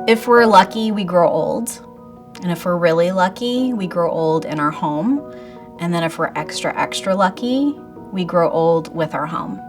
If we're lucky, we grow old. And if we're really lucky, we grow old in our home. And then if we're extra, extra lucky, we grow old with our home.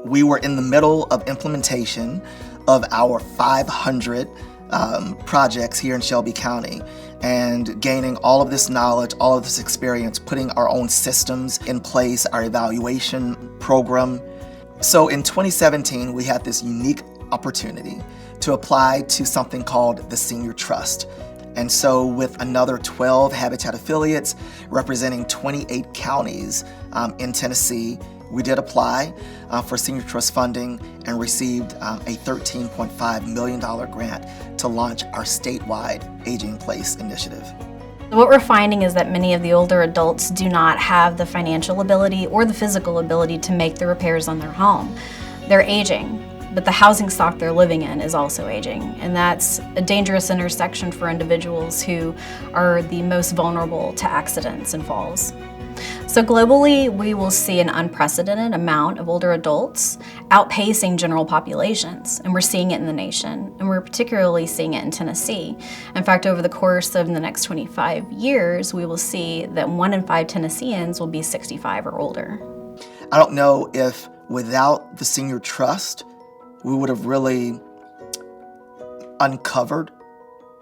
We were in the middle of implementation of our 500 projects here in Shelby County, and gaining all of this knowledge, all of this experience, putting our own systems in place, our evaluation program. So in 2017, we had this unique opportunity to apply to something called the Senior Trust. And so with another 12 Habitat affiliates representing 28 counties in Tennessee, we did apply for Senior Trust funding and received a $13.5 million grant to launch our statewide Aging in Place initiative. What we're finding is that many of the older adults do not have the financial ability or the physical ability to make the repairs on their home. They're aging, but the housing stock they're living in is also aging, and that's a dangerous intersection for individuals who are the most vulnerable to accidents and falls. So globally, we will see an unprecedented amount of older adults outpacing general populations, and we're seeing it in the nation, and we're particularly seeing it in Tennessee. In fact, over the course of the next 25 years, we will see that 1 in 5 Tennesseans will be 65 or older. I don't know if without the Senior Trust, we would have really uncovered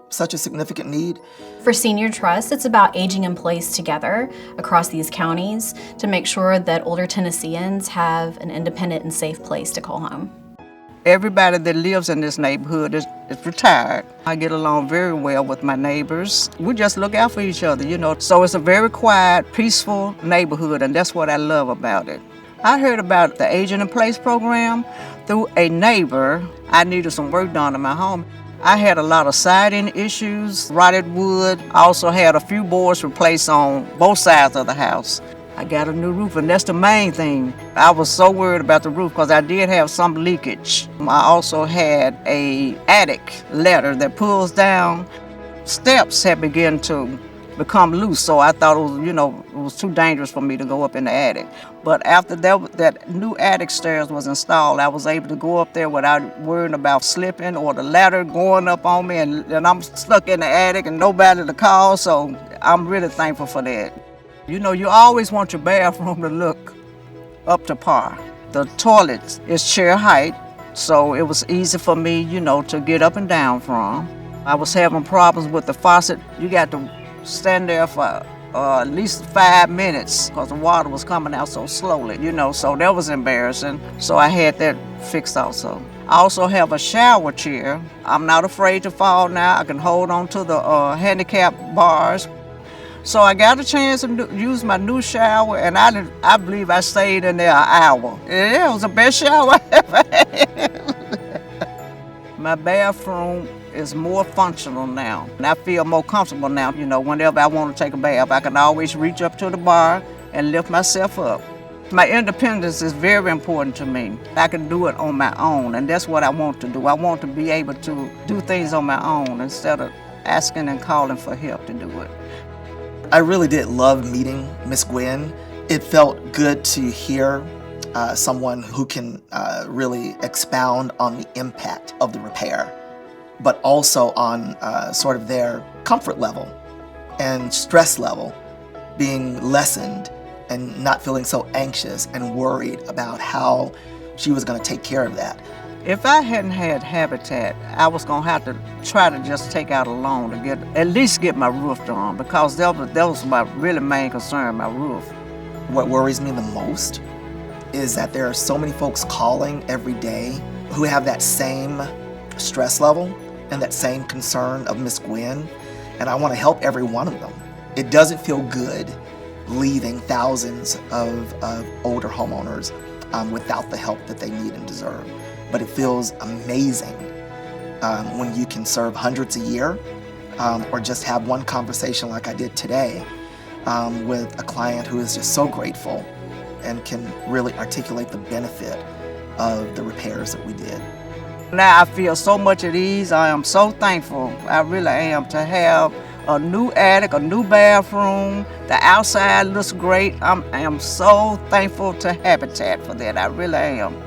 such a significant need. For Senior Trust, it's about aging in place together across these counties to make sure that older Tennesseans have an independent and safe place to call home. Everybody that lives in this neighborhood is retired. I get along very well with my neighbors. We just look out for each other, you know. So it's a very quiet, peaceful neighborhood, and that's what I love about it. I heard about the Aging in Place program through a neighbor. I needed some work done in my home. I had a lot of siding issues, rotted wood. I also had a few boards replaced on both sides of the house. I got a new roof, and that's the main thing. I was so worried about the roof because I did have some leakage. I also had a attic ladder that pulls down. Steps had begun to become loose, so I thought it was too dangerous for me to go up in the attic. But after that new attic stairs was installed, I was able to go up there without worrying about slipping or the ladder going up on me, and I'm stuck in the attic and nobody to call, so I'm really thankful for that. You know, you always want your bathroom to look up to par. The toilet is chair height, so it was easy for me, to get up and down from. I was having problems with the faucet. You got to stand there for at least 5 minutes because the water was coming out so slowly, so that was embarrassing. So I had that fixed also. I also have a shower chair. I'm not afraid to fall now. I can hold on to the handicap bars. So I got a chance to use my new shower, and I believe I stayed in there an hour. It was the best shower I ever had. My bathroom is more functional now, and I feel more comfortable now. Whenever I want to take a bath, I can always reach up to the bar and lift myself up. My independence is very important to me. I can do it on my own, and that's what I want to do. I want to be able to do things on my own instead of asking and calling for help to do it. I really did love meeting Miss Gwen. It felt good to hear someone who can really expound on the impact of the repair, but also on sort of their comfort level and stress level being lessened and not feeling so anxious and worried about how she was going to take care of that. If I hadn't had Habitat, I was going to have to try to just take out a loan to at least get my roof done, because that was my really main concern, my roof. What worries me the most is that there are so many folks calling every day who have that same stress level and that same concern of Miss Gwen, and I want to help every one of them. It doesn't feel good leaving thousands of older homeowners without the help that they need and deserve. But it feels amazing when you can serve hundreds a year or just have one conversation like I did today with a client who is just so grateful and can really articulate the benefit of the repairs that we did. Now I feel so much at ease. I am so thankful, I really am, to have a new attic, a new bathroom. The outside looks great. I am so thankful to Habitat for that. I really am.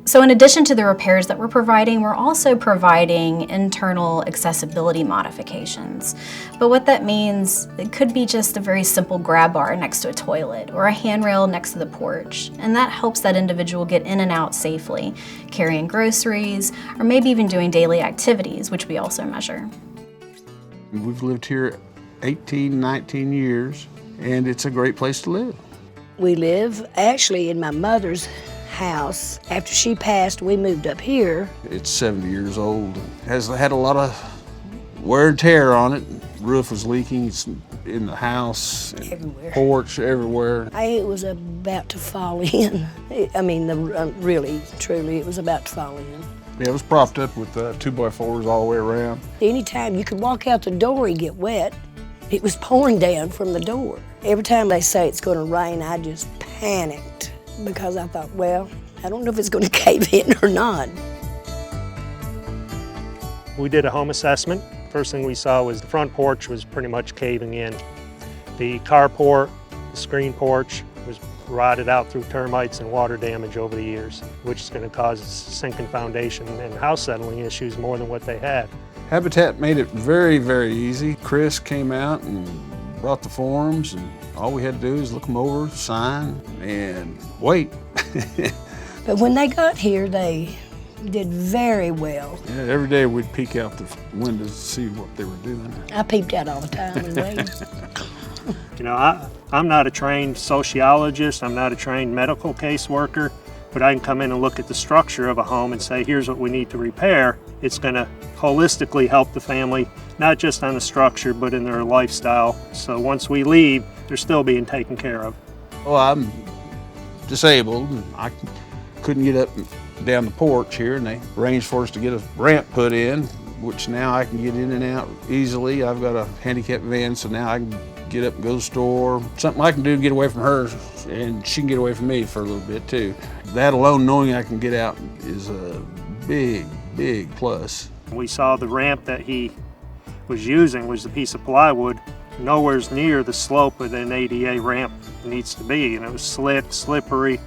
So in addition to the repairs that we're providing, we're also providing internal accessibility modifications. But what that means, it could be just a very simple grab bar next to a toilet or a handrail next to the porch. And that helps that individual get in and out safely, carrying groceries, or maybe even doing daily activities, which we also measure. We've lived here 18, 19 years, and it's a great place to live. We live actually in my mother's house. After she passed, we moved up here. It's 70 years old. Has had a lot of wear and tear on it. Roof was leaking. It's in the house, Everywhere. porch, everywhere. It was about to fall in. Really, truly, it was about to fall in. Yeah, it was propped up with 2x4s all the way around. Anytime you could walk out the door and get wet, it was pouring down from the door. Every time they say it's going to rain, I just panicked because I thought, well, I don't know if it's going to cave in or not. We did a home assessment. First thing we saw was the front porch was pretty much caving in. The carport, the screen porch was rotted out through termites and water damage over the years, which is going to cause sinking foundation and house settling issues more than what they had. Habitat made it very, very easy. Chris came out and brought the forms, and all we had to do is look them over, sign, and wait. But when they got here, they did very well. Yeah, every day we'd peek out the windows to see what they were doing. I peeped out all the time and waited. You know, I'm not a trained sociologist, I'm not a trained medical caseworker, but I can come in and look at the structure of a home and say, here's what we need to repair. It's going to holistically help the family, not just on the structure, but in their lifestyle. So once we leave, they're still being taken care of. Well, I'm disabled, and I couldn't get up and down the porch here, and they arranged for us to get a ramp put in, which now I can get in and out easily. I've got a handicapped van, so now I can get up and go to the store. Something I can do to get away from her, and she can get away from me for a little bit too. That alone, knowing I can get out, is a big, big plus. We saw the ramp that he was using was a piece of plywood, nowhere near the slope that an ADA ramp needs to be, and it was slick, slippery,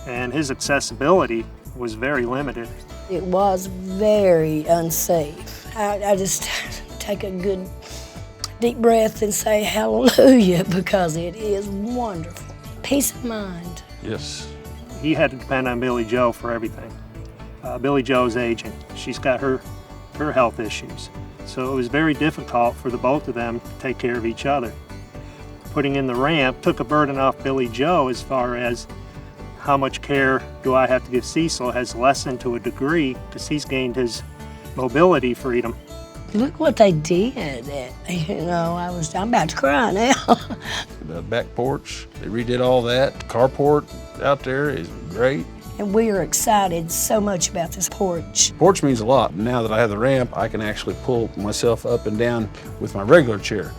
and his accessibility was very limited. It was very unsafe. I just take a good deep breath and say hallelujah, because it is wonderful. Peace of mind. Yes. He had to depend on Billy Joe for everything. Billy Joe's aging. She's got her health issues. So it was very difficult for the both of them to take care of each other. Putting in the ramp took a burden off Billy Joe as far as how much care do I have to give Cecil has lessened to a degree because he's gained his mobility freedom. Look what they did. I'm about to cry now. The back porch, they redid all that. The carport out there is great. And we are excited so much about this porch. Porch means a lot. Now that I have the ramp, I can actually pull myself up and down with my regular chair.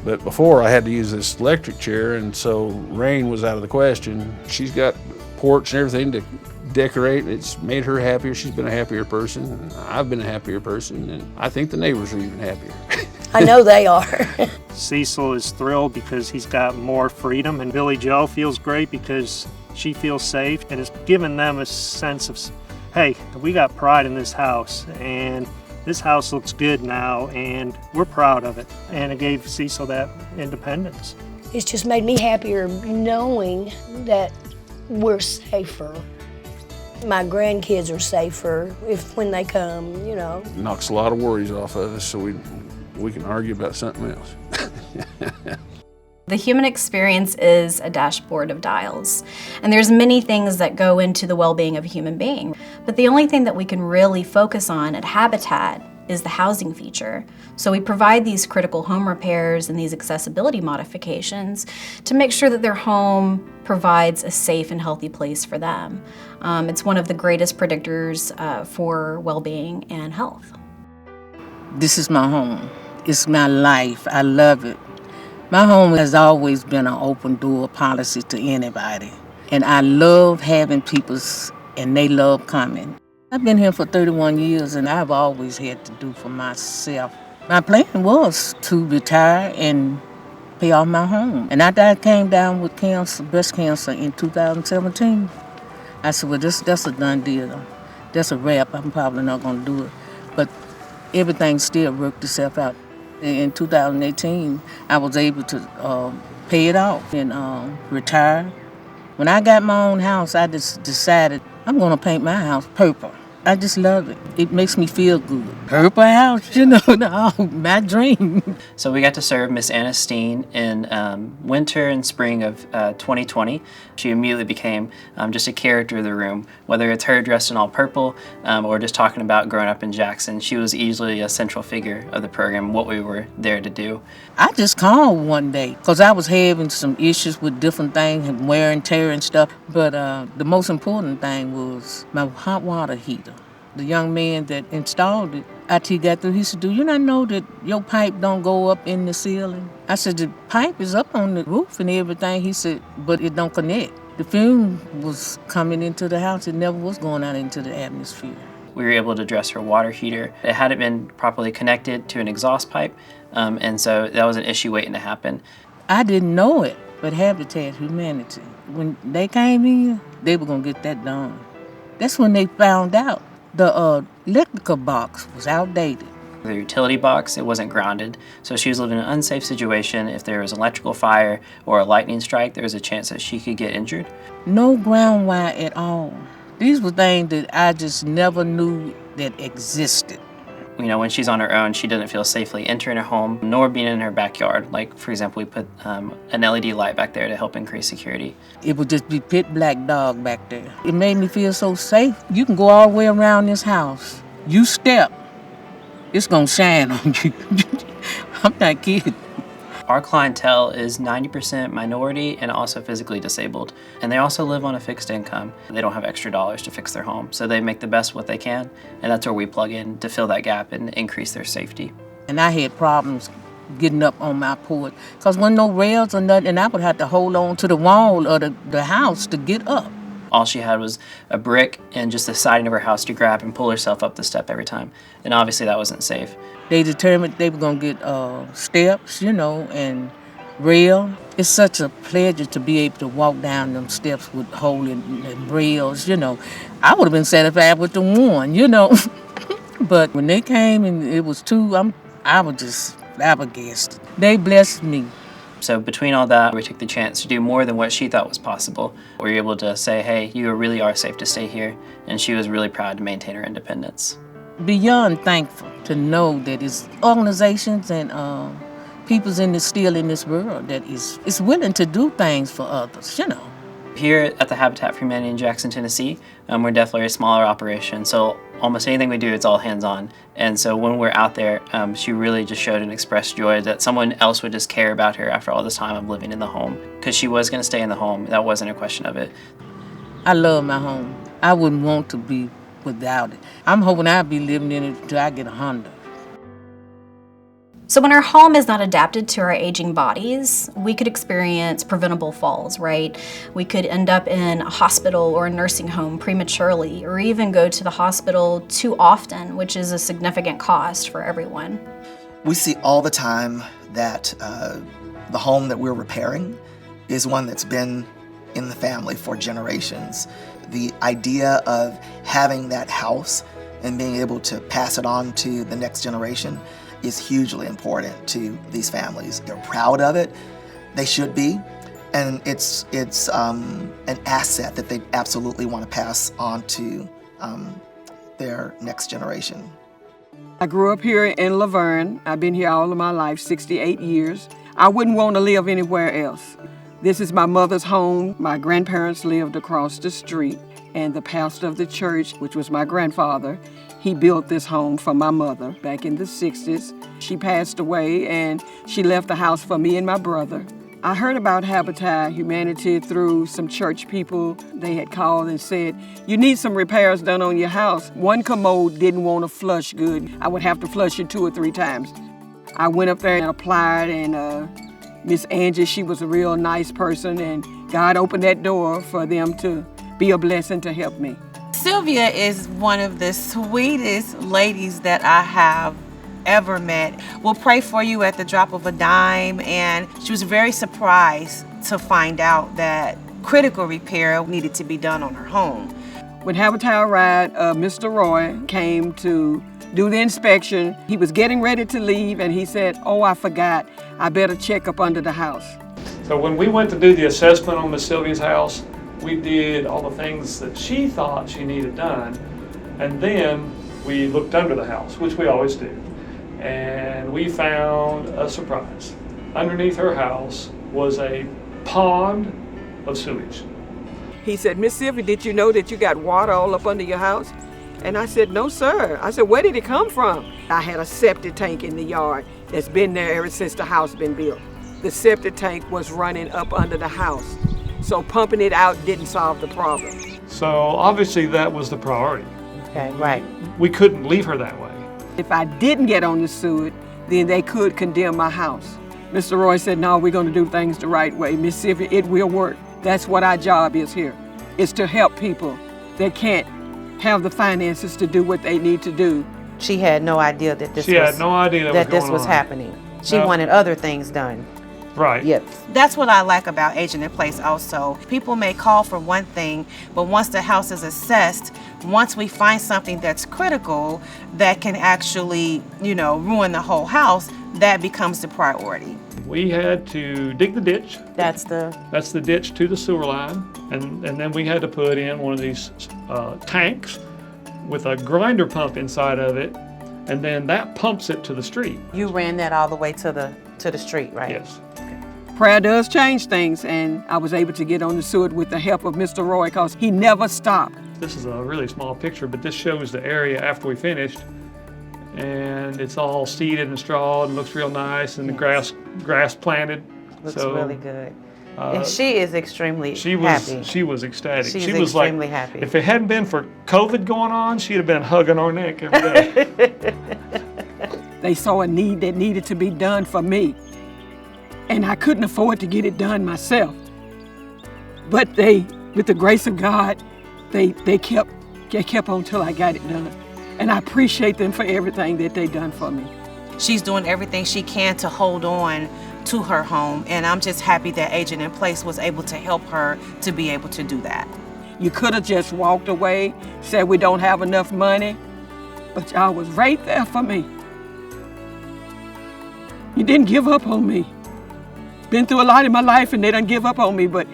But before I had to use this electric chair, and so rain was out of the question. She's got porch and everything to decorate. It's made her happier. She's been a happier person. I've been a happier person, and I think the neighbors are even happier. I know they are. Cecil is thrilled because he's got more freedom, and Billy Joe feels great because she feels safe, and it's given them a sense of, hey, we got pride in this house, and this house looks good now, and we're proud of it. And it gave Cecil that independence. It's just made me happier knowing that we're safer. My grandkids are safer when they come, It knocks a lot of worries off of us, so we can argue about something else. The human experience is a dashboard of dials, and there's many things that go into the well-being of a human being. But the only thing that we can really focus on at Habitat is the housing feature. So we provide these critical home repairs and these accessibility modifications to make sure that their home provides a safe and healthy place for them. It's one of the greatest predictors for well-being and health. This is my home. It's my life. I love it. My home has always been an open door policy to anybody. And I love having people, and they love coming. I've been here for 31 years, and I've always had to do for myself. My plan was to retire and pay off my home. And after I came down with cancer, breast cancer in 2017, I said, well, that's a done deal. That's a wrap. I'm probably not going to do it. But everything still worked itself out. In 2018, I was able to pay it off and retire. When I got my own house, I just decided I'm going to paint my house purple. I just love it. It makes me feel good. Purple house, my dream. So we got to serve Miss Anna Steen in winter and spring of 2020. She immediately became just a character of the room, whether it's her dressed in all purple or just talking about growing up in Jackson. She was easily a central figure of the program, what we were there to do. I just called one day because I was having some issues with different things and wear and tear and stuff. But the most important thing was my hot water heater. The young man that installed it, after he got through, he said, do you not know that your pipe don't go up in the ceiling? I said, the pipe is up on the roof and everything. He said, but it don't connect. The fume was coming into the house. It never was going out into the atmosphere. We were able to address her water heater. It hadn't been properly connected to an exhaust pipe, and so that was an issue waiting to happen. I didn't know it, but Habitat Humanity, when they came in, they were going to get that done. That's when they found out the electrical box was outdated. The utility box, it wasn't grounded, so she was living in an unsafe situation. If there was an electrical fire or a lightning strike, there was a chance that she could get injured. No ground wire at all. These were things that I just never knew that existed. You know, when she's on her own, she doesn't feel safely entering her home, nor being in her backyard. Like, for example, we put an LED light back there to help increase security. It would just be pit black dog back there. It made me feel so safe. You can go all the way around this house. You step, it's gonna shine on you. I'm not kidding. Our clientele is 90% minority and also physically disabled. And they also live on a fixed income. They don't have extra dollars to fix their home, so they make the best what they can, and that's where we plug in to fill that gap and increase their safety. And I had problems getting up on my porch because wasn't no rails or nothing, and I would have to hold on to the wall of the house to get up. All she had was a brick and just the siding of her house to grab and pull herself up the step every time. And obviously that wasn't safe. They determined they were going to get steps, and rail. It's such a pleasure to be able to walk down them steps with holding and rails, I would have been satisfied with the one, But when they came and it was two, I was just flabbergasted. They blessed me. So between all that, we took the chance to do more than what she thought was possible. We were able to say, hey, you really are safe to stay here. And she was really proud to maintain her independence. Beyond thankful to know that it's organizations and people's still in this world that is willing to do things for others, Here at the Habitat for Humanity in Jackson, Tennessee, we're definitely a smaller operation, so almost anything we do, it's all hands-on. And so when we're out there, she really just showed and expressed joy that someone else would just care about her after all this time of living in the home. Because she was going to stay in the home. That wasn't a question of it. I love my home. I wouldn't want to be without it. I'm hoping I'll be living in it until I get 100. So when our home is not adapted to our aging bodies, we could experience preventable falls, right? We could end up in a hospital or a nursing home prematurely, or even go to the hospital too often, which is a significant cost for everyone. We see all the time that the home that we're repairing is one that's been in the family for generations. The idea of having that house and being able to pass it on to the next generation is hugely important to these families. They're proud of it. They should be. And it's an asset that they absolutely want to pass on to their next generation. I grew up here in Laverne. I've been here all of my life, 68 years. I wouldn't want to live anywhere else. This is my mother's home. My grandparents lived across the street, and the pastor of the church, which was my grandfather, he built this home for my mother back in the 60s. She passed away, and she left the house for me and my brother. I heard about Habitat Humanity through some church people. They had called and said, you need some repairs done on your house. One commode didn't want to flush good. I would have to flush it 2 or 3 times. I went up there and applied, and Miss Angie, she was a real nice person, and God opened that door for them to be a blessing to help me. Sylvia is one of the sweetest ladies that I have ever met will pray for you at the drop of a dime. And she was very surprised to find out that critical repair needed to be done on her home. When Habitat arrived, Mr. Roy came to do the inspection. He was getting ready to leave and he said, "Oh, I forgot, I better check up under the house." So when we went to do the assessment on Miss Sylvia's house, we did all the things that she thought she needed done, and then we looked under the house, which we always do, and we found a surprise. Underneath her house was a pond of sewage. He said, "Miss Sylvia, did you know that you got water all up under your house?" And I said, "No, sir." I said, "Where did it come from?" I had a septic tank in the yard that's been there ever since the house been built. The septic tank was running up under the house, so pumping it out didn't solve the problem. So obviously that was the priority. Okay, right. We couldn't leave her that way. If I didn't get on the sewage, then they could condemn my house. Mr. Roy said, "No, we're going to do things the right way. Miss Sylvia, it will work." That's what our job is here, is to help people that can't have the finances to do what they need to do. She had no idea that this She had no idea that this was on. happening. She No. wanted other things done. Right. Yep. That's what I like about Aging in Place also. People may call for one thing, but once the house is assessed, once we find something that's critical that can actually, ruin the whole house, that becomes the priority. We had to dig the ditch. That's the ditch to the sewer line, and then we had to put in one of these tanks with a grinder pump inside of it, and then that pumps it to the street. You ran that all the way to the street, right? Yes. Prayer does change things, and I was able to get on the sewage with the help of Mr. Roy because he never stopped. This is a really small picture, but this shows the area after we finished, and it's all seeded and strawed and looks real nice, and the grass planted. Looks really good. And she is extremely happy. She was ecstatic. She's She was extremely like, happy. if it hadn't been for COVID going on, she'd have been hugging our neck every day. They saw a need that needed to be done for me, and I couldn't afford to get it done myself. But they, with the grace of God, they kept on till I got it done. And I appreciate them for everything that they done for me. She's doing everything she can to hold on to her home, and I'm just happy that Aging in Place was able to help her to be able to do that. You could have just walked away, said we don't have enough money, but y'all was right there for me. You didn't give up on me. Been through a lot in my life and they done give up on me, but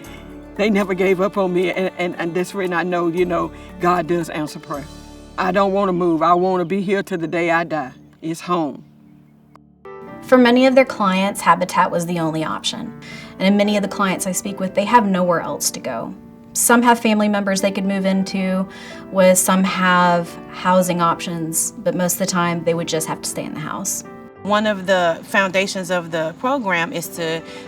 they never gave up on me, and that's when I know, God does answer prayer. I don't want to move. I want to be here till the day I die. It's home. For many of their clients, Habitat was the only option. And in many of the clients I speak with, they have nowhere else to go. Some have family members they could move into, with some have housing options, but most of the time they would just have to stay in the house. One of the foundations of the program is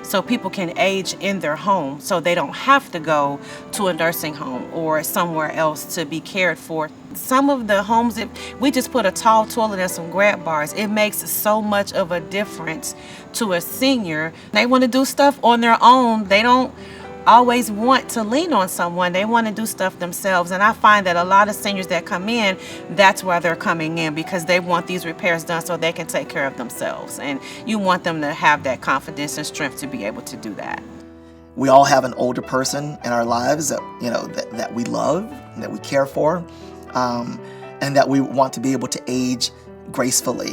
so people can age in their home, so they don't have to go to a nursing home or somewhere else to be cared for. Some of the homes, if we just put a tall toilet and some grab bars, it makes so much of a difference to a senior. They want to do stuff on their own. They don't always want to lean on someone. They want to do stuff themselves, and I find that a lot of seniors that come in, that's why they're coming in, because they want these repairs done so they can take care of themselves, and you want them to have that confidence and strength to be able to do that. We all have an older person in our lives that that we love, that we care for, and that we want to be able to age gracefully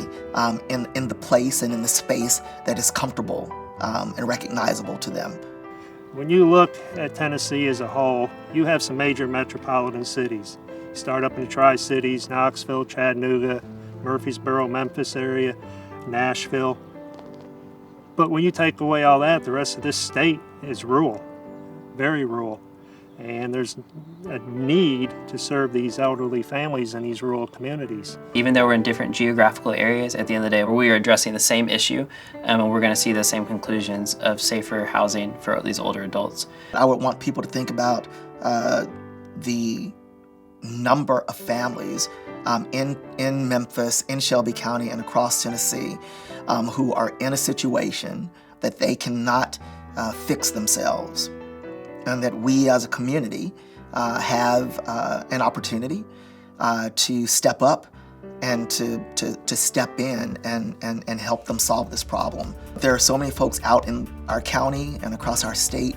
in the place and in the space that is comfortable and recognizable to them. When you look at Tennessee as a whole, you have some major metropolitan cities. You start up in the Tri-Cities, Knoxville, Chattanooga, Murfreesboro, Memphis area, Nashville. But when you take away all that, the rest of this state is rural, very rural. And there's a need to serve these elderly families in these rural communities. Even though we're in different geographical areas, at the end of the day, we are addressing the same issue, and we're going to see the same conclusions of safer housing for these older adults. I would want people to think about the number of families in Memphis, in Shelby County, and across Tennessee who are in a situation that they cannot fix themselves. And that we as a community have an opportunity to step up and to step in and help them solve this problem. There are so many folks out in our county and across our state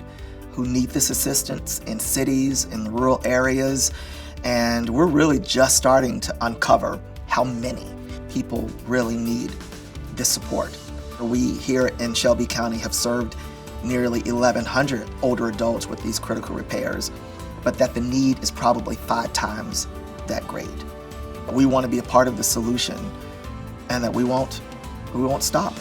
who need this assistance in cities, in rural areas, and we're really just starting to uncover how many people really need this support. We here in Shelby County have served nearly 1,100 older adults with these critical repairs, but that the need is probably 5 times that great. We want to be a part of the solution, and that we won't stop.